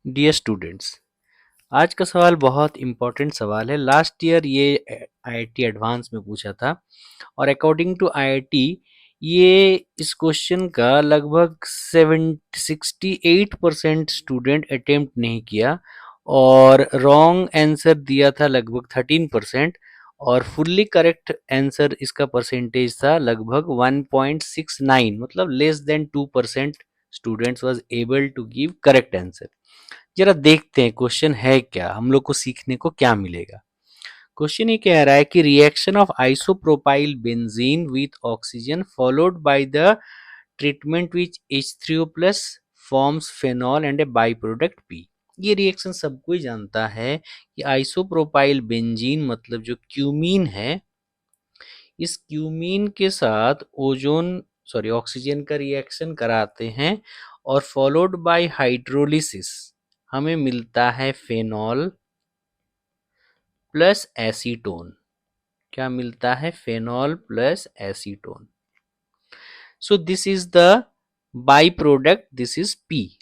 Dear students, आज का सवाल बहुत इम्पोर्टेंट सवाल है। लास्ट ईयर ये आईआईटी एडवांस में पूछा था और अकॉर्डिंग टू आईआईटी ये इस क्वेश्चन का लगभग 68% स्टूडेंट अटेम्प्ट नहीं किया और रॉन्ग आंसर दिया था लगभग 13% और फुल्ली करेक्ट आंसर इसका परसेंटेज था लगभग 1.69, मतलब less than 2% students was able to give correct answer. जरा देखते हैं क्वेश्चन है क्या, हम लोग को सीखने को क्या मिलेगा। क्वेश्चन ये कह रहा है कि reaction of isopropyl benzene with oxygen followed by the treatment which H3O plus forms phenol and A by product P. ये रिएक्शन सबको ही जानता है कि आइसोप्रोपाइल बेंजीन मतलब जो क्यूमीन है, इस क्यूमीन के साथ ओजोन सॉरी ऑक्सीजन का रिएक्शन कराते हैं और फॉलोड बाय हाइड्रोलिसिस हमें मिलता है फेनॉल प्लस एसीटोन। क्या मिलता है? Phenol plus acetone. So this is the by product, this is P.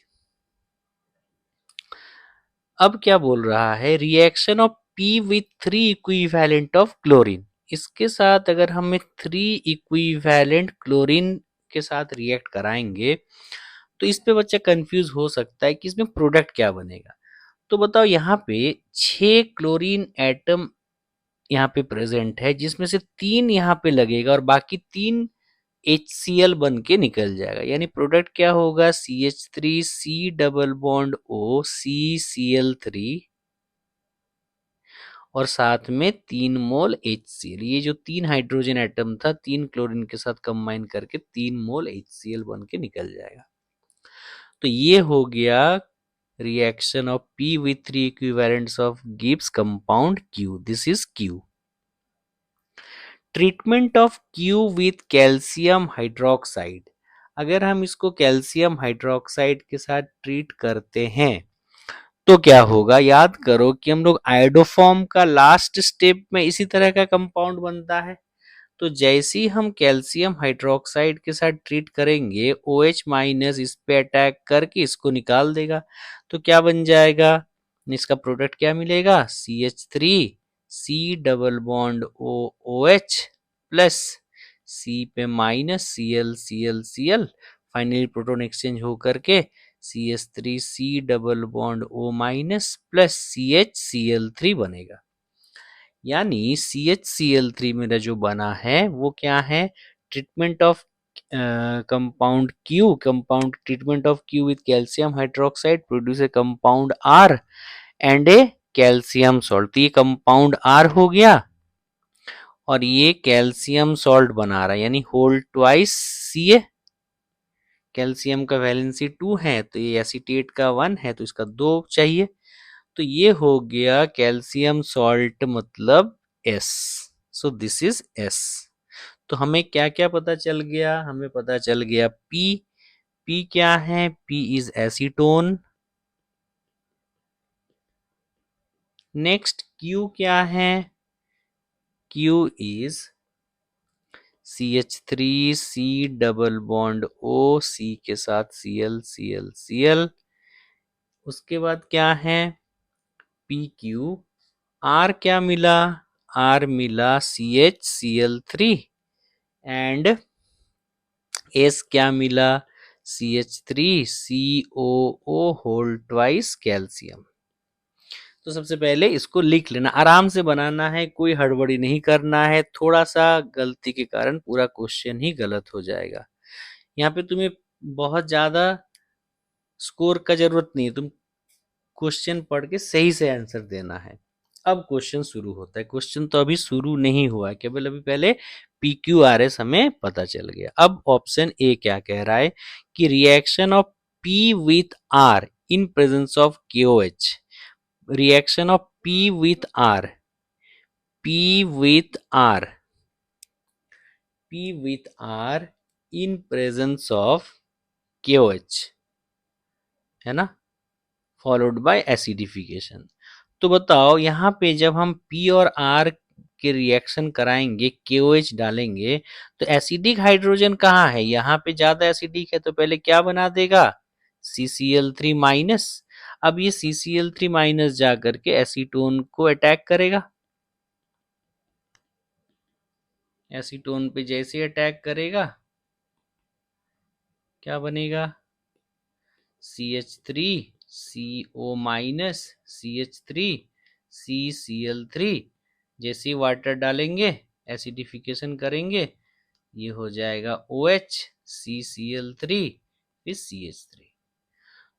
अब क्या बोल रहा है? Reaction of P with 3 equivalent of chlorine. इसके साथ अगर हमें 3 इक्विवेलेंट क्लोरीन के साथ रिएक्ट कराएंगे तो इस पे बच्चा कंफ्यूज हो सकता है कि इसमें प्रोडक्ट क्या बनेगा। तो बताओ, यहाँ पे 6 क्लोरीन एटम यहाँ पे प्रेजेंट है, जिसमें से 3 यहाँ पे लगेगा और बाकी 3 HCl बन के निकल जाएगा। यानी प्रोडक्ट क्या होगा? CH3 C double bond O CCl3 और साथ में 3 मोल HCl। ये जो 3 हाइड्रोजन एटम था 3 क्लोरीन के साथ कंबाइन करके 3 मोल HCl बन के निकल जाएगा। तो ये हो गया reaction of P with 3 equivalents of gives compound Q. This is Q. Treatment of Q with calcium hydroxide. अगर हम इसको कैल्शियम हाइड्रोक्साइड के साथ ट्रीट करते हैं तो क्या होगा? याद करो कि हम लोग आयोडोफॉर्म का लास्ट स्टेप में इसी तरह का कंपाउंड बनता है। तो जैसे ही हम कैल्शियम हाइड्रोक्साइड के साथ ट्रीट करेंगे, OH माइनस इस पे अटैक करके इसको निकाल देगा। तो क्या बन जाएगा? इसका प्रोडक्ट क्या मिलेगा? CH3 C double bond O OH plus C पे minus Cl finally proton exchange हो करके CH3 C double bond O minus plus CHCl3 बनेगा। यानी CHCl3 मेरा जो बना है वो क्या है? Treatment of compound Q, compound treatment of Q with calcium hydroxide produce a compound R and A calcium salt. तो ये कंपाउंड R हो गया और ये कैल्शियम सॉल्ट बना रहा है, यानी होल ट्वाइस Ca। कैल्शियम का वैलेंसी 2 है तो ये एसीटेट का 1 है तो इसका 2 चाहिए। तो ये हो गया कैल्शियम सॉल्ट मतलब S। So this is S। तो हमें क्या क्या पता चल गया? हमें पता चल गया P। P क्या है? P is acetone. Next Q क्या है? Q is CH3 C double bond O C के साथ Cl। उसके बाद क्या है? PQ। R क्या मिला? R मिला CHCl3 एंड S क्या मिला? CH3COO whole twice calcium. तो सबसे पहले इसको लिख लेना, आराम से बनाना है, कोई हड़बड़ी नहीं करना है। थोड़ा सा गलती के कारण पूरा क्वेश्चन ही गलत हो जाएगा। यहाँ पे तुम्हें बहुत ज्यादा स्कोर का जरूरत नहीं है, तुम क्वेश्चन पढ़ के सही से आंसर देना है। अब क्वेश्चन शुरू होता है। क्वेश्चन तो अभी शुरू नहीं हुआ है, केवल अभी पहले PQRS हमें पता चल गया। अब ऑप्शन ए क्या कह रहा है कि reaction of P with R in presence of KOH। Reaction of P with R, P with R, P with R in presence of KOH, है ना, फॉलोड बाय एसिडिफिकेशन। तो बताओ, यहाँ पे जब हम P और R के रिएक्शन कराएंगे, KOH डालेंगे, तो एसिडिक हाइड्रोजन कहाँ है? यहाँ पे ज्यादा एसिडिक है तो पहले क्या बना देगा? CCl3 minus. अब ये CCl3 माइनस जा करके एसीटोन को अटैक करेगा। एसीटोन पे जैसे अटैक करेगा क्या बनेगा, CH3 CO minus CH3 CCl3, जैसे ही वाटर डालेंगे एसिडिफिकेशन करेंगे ये हो जाएगा OH CCl3 फिर CH3।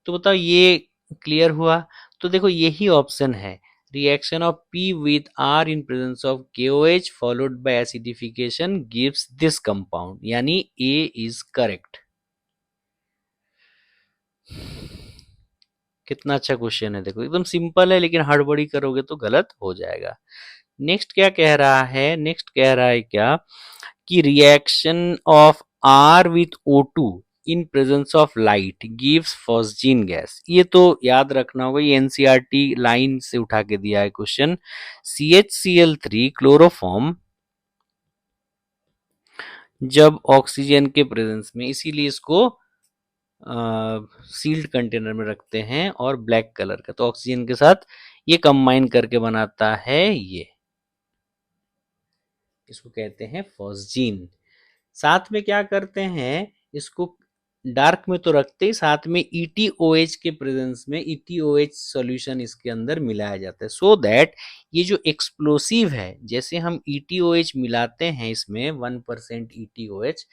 तो बताओ ये क्लियर हुआ। तो देखो यही ऑप्शन है, reaction of P with R in presence of KOH followed by acidification gives this compound, यानी A is correct। कितना अच्छा क्वेश्चन है, देखो एकदम सिंपल है, लेकिन हड़बड़ी करोगे तो गलत हो जाएगा। नेक्स्ट क्या कह रहा है, नेक्स्ट कह रहा है क्या कि reaction of R with O2 in presence of light gives phosgene gas. ये तो याद रखना होगा, ये एनसीईआरटी लाइन से उठा के दिया है क्वेश्चन। CHCl3 क्लोरोफॉर्म जब ऑक्सीजन के प्रेजेंस में, इसीलिए इसको सील्ड कंटेनर में रखते हैं और ब्लैक कलर का, तो ऑक्सीजन के साथ ये कंबाइन करके बनाता है ये, इसको कहते हैं फॉस्जीन। साथ में क्या करते हैं, इसको डार्क में तो रखते ही साथ में ETOH के प्रेजेंस में ETOH सॉल्यूशन इसके अंदर मिलाया जाता है, सो दैट ये जो एक्सप्लोसिव है, जैसे हम ETOH मिलाते हैं इसमें 1% ETOH,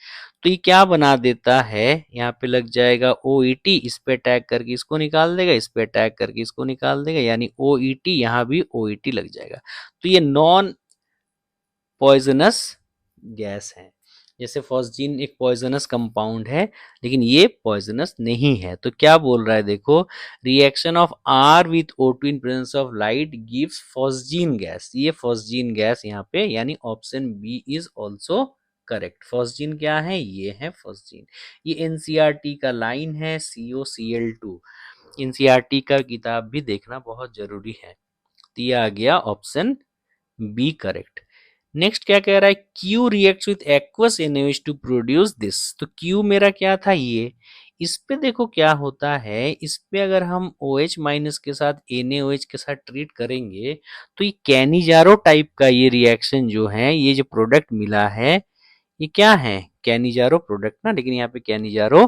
तो ये क्या बना देता है, यहाँ पे लग जाएगा OET, इस पे अटैक करके इसको निकाल देगा, इस पे अटैक करके इसको निकाल देगा, यानी OET, यहाँ भी OET लग जाएगा। तो ये नॉन पॉइजनस गैस है। जैसे फॉस्जीन एक पॉइजनस कंपाउंड है, लेकिन ये पॉइजनस नहीं है। तो क्या बोल रहा है देखो, reaction of R with O2 in presence of light gives phosgene gas, ये फॉस्जीन गैस यहाँ पे, यानी option B is also correct. Phosgene क्या है, ये है फॉस्जीन। ये एनसीईआरटी का लाइन है, COCl2। एनसीईआरटी का किताब भी देखना बहुत जरूरी है। दिया गया ऑप्शन बी करेक्ट। नेक्स्ट क्या कह रहा है, Q reacts with aqueous NaOH to produce this. तो Q मेरा क्या था, ये इस पे देखो क्या होता है, इस पे अगर हम OH माइनस के साथ NaOH के साथ ट्रीट करेंगे तो ये कैनिजारो टाइप का ये रिएक्शन जो है, ये जो प्रोडक्ट मिला है ये क्या है, कैनिजारो प्रोडक्ट ना, लेकिन यहाँ पे कैनिजारो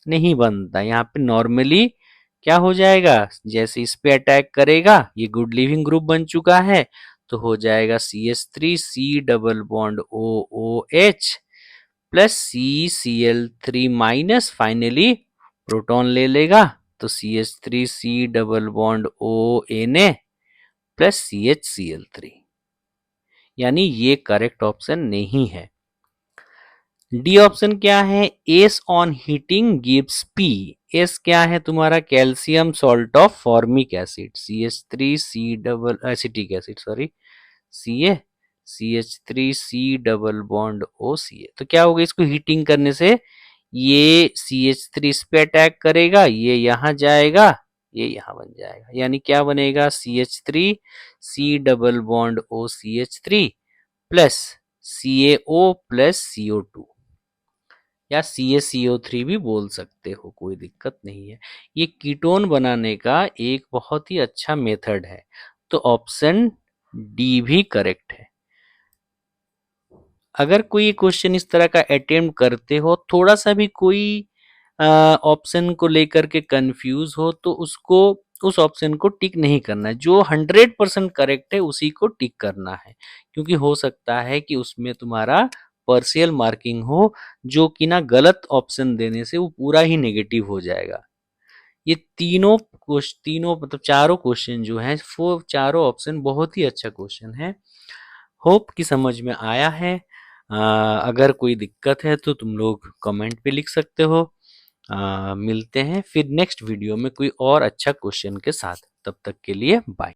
नहीं बनता। यहाँ पे नॉर्मली क्या हो जाएगा, जैसे इस पे अटैक करेगा, ये गुड लिविंग ग्रुप बन चुका है, तो हो जाएगा CH3 C double bond OOH plus CCl3 minus, finally proton ले लेगा तो CH3 C double bond ONA plus CHCl3, यानी ये करेक्ट ऑप्शन नहीं है। डी ऑप्शन क्या है, S on heating gives P. S क्या है तुम्हारा, calcium salt of formic acid, CH3C double acetic acid, sorry Ca, CH3C double bond OCA। तो क्या होगा, इसको हीटिंग करने से ये CH3 इस पे अटैक करेगा, ये यहाँ जाएगा, ये यहाँ बन जाएगा, यानी क्या बनेगा, CH3C double bond OCH3 plus CaO plus CO2, या CaCO3 भी बोल सकते हो, कोई दिक्कत नहीं है। ये कीटोन बनाने का एक बहुत ही अच्छा मेथड है, तो ऑप्शन डी भी करेक्ट है। अगर कोई क्वेश्चन इस तरह का अटेम्प्ट करते हो, थोड़ा सा भी कोई ऑप्शन को लेकर के कंफ्यूज हो, तो उसको उस ऑप्शन को टिक नहीं करना, जो 100% करेक्ट है उसी को टिक करना है, क्योंकि हो सकता है कि उसमें तुम्हारा पार्शियल मार्किंग हो, जो कि ना गलत ऑप्शन देने से वो पूरा ही नेगेटिव हो जाएगा। ये तीनों मतलब चारों क्वेश्चन जो हैं, वो चारों ऑप्शन बहुत ही अच्छा क्वेश्चन है। होप कि समझ में आया है। अगर कोई दिक्कत है तो तुम लोग कमेंट पे लिख सकते हो। मिलते हैं फिर नेक्स्ट वीडियो में कोई और अच्छा क्वेश्चन के साथ, तब तक के लिए बाय।